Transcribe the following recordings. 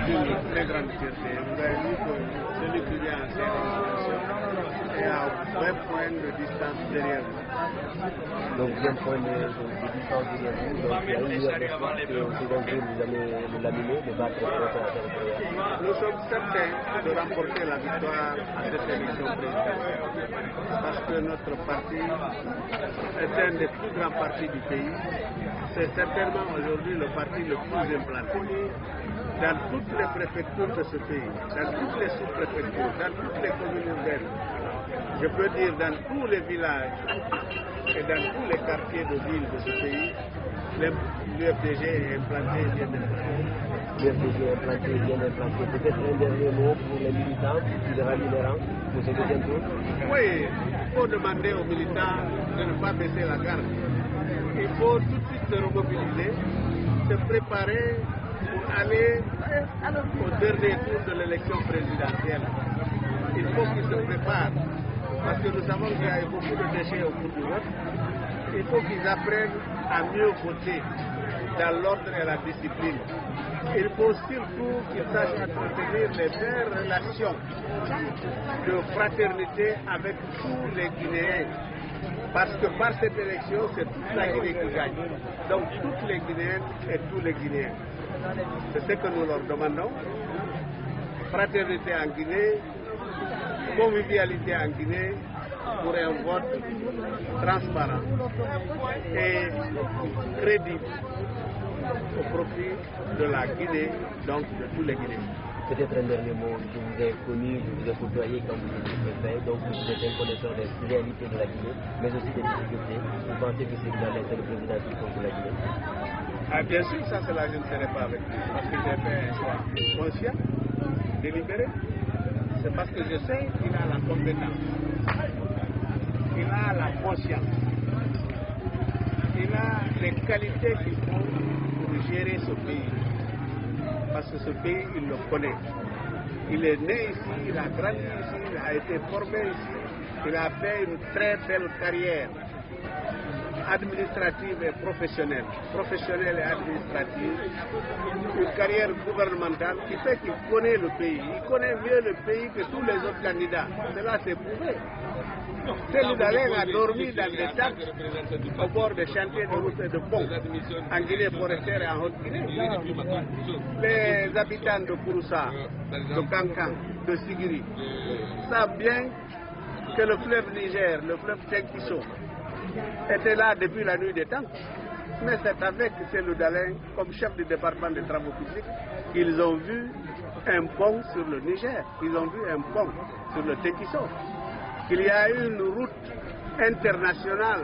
d'une très grande fierté. Vous avez vu que celui qui vient en séance est à 20 points de distance derrière vous. Donc 20 points de distance derrière vous, donc il y a une meilleure espoir que au second tour vous allez le laminer, de battre le président territorial. Nous sommes certains de remporter la victoire à cette élection présidentielle. Parce que notre parti est un des plus grands partis du pays. C'est certainement aujourd'hui le parti le plus implanté. Dans toutes les préfectures de ce pays, dans toutes les sous-préfectures, dans toutes les communes urbaines, je peux dire dans tous les villages et dans tous les quartiers de ville de ce pays, l'UFDG est implanté et bien implanté. L'UFDG est implanté et bien implanté. Peut-être un dernier mot pour les militants qui rallient les rangs pour ce deuxième tour? Oui, il faut demander aux militants de ne pas baisser la garde. Il faut tout de suite se remobiliser, se préparer pour aller au dernier tour de l'élection présidentielle. Il faut qu'ils se préparent, parce que nous savons qu'il y a beaucoup de déchets au cours du vote. Il faut qu'ils apprennent à mieux voter dans l'ordre et la discipline. Il faut surtout qu'ils sachent entretenir les belles relations de fraternité avec tous les Guinéens. Parce que par cette élection, c'est toute la Guinée qui gagne. Donc toutes les Guinéennes et tous les Guinéens. C'est ce que nous leur demandons. Fraternité en Guinée, convivialité en Guinée pour un vote transparent et crédible au profit de la Guinée, donc de tous les Guinéens. Peut-être un dernier mot, je vous ai connu, je vous ai côtoyé quand vous étiez préfet, donc vous êtes un connaisseur des réalités de la Guinée, mais aussi des difficultés. Vous pensez que c'est le président qui compte la Guinée? Ah, bien sûr, ça cela je ne serai pas avec lui, parce que j'ai fait un choix conscient, délibéré. C'est parce que je sais qu'il a la compétence, il a la conscience, il a les qualités qu'il faut pour gérer ce pays. Parce que ce pays, il le connaît. Il est né ici, il a grandi ici, il a été formé ici, il a fait une très belle carrière administrative et professionnelle et administrative, une carrière gouvernementale qui fait qu'il connaît le pays. Il connaît mieux le pays que tous les autres candidats. Cela s'est prouvé. Celle d'Alain a dormi dans des tentes au bord des chantiers de routes et de ponts en Guinée forestière et en Haute-Guinée. Les habitants de Kouroussa, de Kankan, de Sigiri savent bien que le fleuve Niger, le fleuve Tinkiso, était là depuis la nuit des temps. Mais c'est avec Cellou Dalein, comme chef du département des travaux publics, qu'ils ont vu un pont sur le Niger, ils ont vu un pont sur le Tinkiso. Il y a eu une route internationale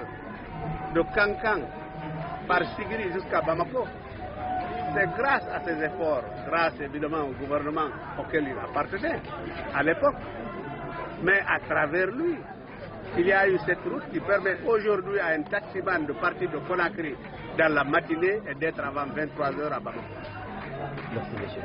de Kankan par Sigiri jusqu'à Bamako. C'est grâce à ces efforts, grâce évidemment au gouvernement auquel il appartenait à l'époque, mais à travers lui, il y a eu cette route qui permet aujourd'hui à un taximan de partir de Conakry dans la matinée et d'être avant 23 h à Bamako. Merci, monsieur.